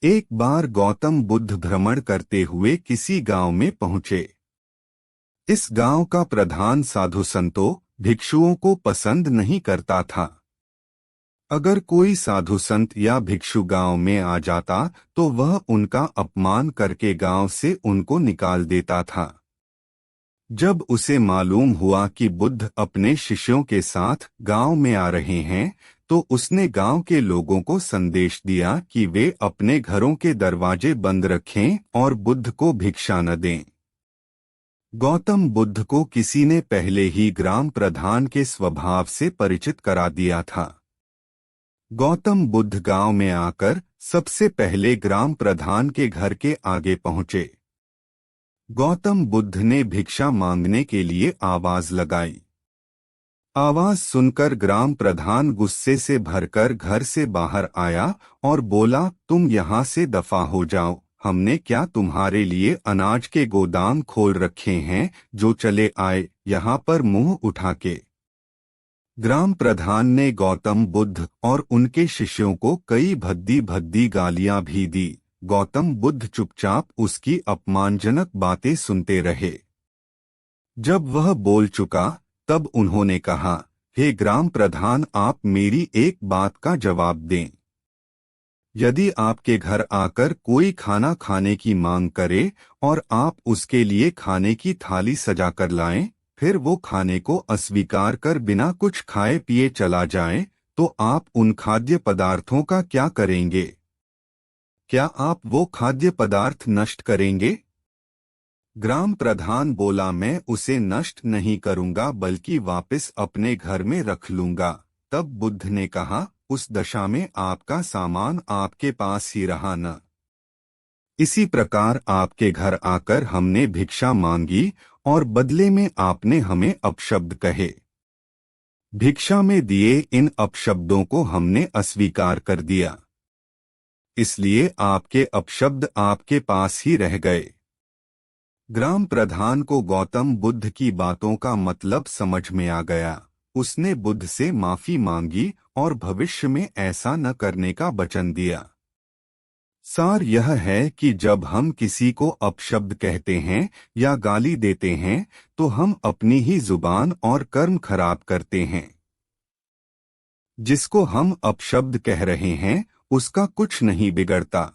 एक बार गौतम बुद्ध भ्रमण करते हुए किसी गांव में पहुंचे। इस गांव का प्रधान साधु संतों भिक्षुओं को पसंद नहीं करता था। अगर कोई साधु संत या भिक्षु गांव में आ जाता तो वह उनका अपमान करके गांव से उनको निकाल देता था। जब उसे मालूम हुआ कि बुद्ध अपने शिष्यों के साथ गांव में आ रहे हैं तो उसने गांव के लोगों को संदेश दिया कि वे अपने घरों के दरवाजे बंद रखें और बुद्ध को भिक्षा न दें। गौतम बुद्ध को किसी ने पहले ही ग्राम प्रधान के स्वभाव से परिचित करा दिया था। गौतम बुद्ध गांव में आकर सबसे पहले ग्राम प्रधान के घर के आगे पहुंचे। गौतम बुद्ध ने भिक्षा मांगने के लिए आवाज लगाई। आवाज सुनकर ग्राम प्रधान गुस्से से भरकर घर से बाहर आया और बोला, तुम यहाँ से दफा हो जाओ, हमने क्या तुम्हारे लिए अनाज के गोदाम खोल रखे हैं जो चले आए यहाँ पर मुंह उठा के। ग्राम प्रधान ने गौतम बुद्ध और उनके शिष्यों को कई भद्दी भद्दी गालियां भी दी। गौतम बुद्ध चुपचाप उसकी अपमानजनक बातें सुनते रहे। जब वह बोल चुका तब उन्होंने कहा, हे ग्राम प्रधान, आप मेरी एक बात का जवाब दें। यदि आपके घर आकर कोई खाना खाने की मांग करे और आप उसके लिए खाने की थाली सजा कर लाएं, फिर वो खाने को अस्वीकार कर बिना कुछ खाए पिए चला जाए, तो आप उन खाद्य पदार्थों का क्या करेंगे? क्या आप वो खाद्य पदार्थ नष्ट करेंगे? ग्राम प्रधान बोला, मैं उसे नष्ट नहीं करूंगा बल्कि वापस अपने घर में रख लूंगा। तब बुद्ध ने कहा, उस दशा में आपका सामान आपके पास ही रहा न। इसी प्रकार आपके घर आकर हमने भिक्षा मांगी और बदले में आपने हमें अपशब्द कहे। भिक्षा में दिए इन अपशब्दों को हमने अस्वीकार कर दिया, इसलिए आपके अपशब्द आपके पास ही रह गए। ग्राम प्रधान को गौतम बुद्ध की बातों का मतलब समझ में आ गया। उसने बुद्ध से माफी मांगी और भविष्य में ऐसा न करने का वचन दिया। सार यह है कि जब हम किसी को अपशब्द कहते हैं या गाली देते हैं तो हम अपनी ही जुबान और कर्म खराब करते हैं। जिसको हम अपशब्द कह रहे हैं उसका कुछ नहीं बिगड़ता।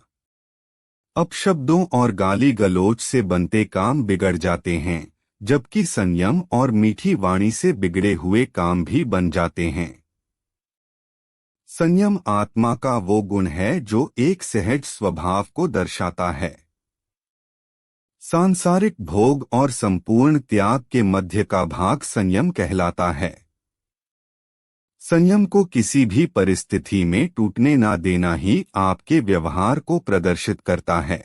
अपशब्दों और गाली गलौज से बनते काम बिगड़ जाते हैं, जबकि संयम और मीठी वाणी से बिगड़े हुए काम भी बन जाते हैं। संयम आत्मा का वो गुण है जो एक सहज स्वभाव को दर्शाता है। सांसारिक भोग और संपूर्ण त्याग के मध्य का भाग संयम कहलाता है। संयम को किसी भी परिस्थिति में टूटने ना देना ही आपके व्यवहार को प्रदर्शित करता है।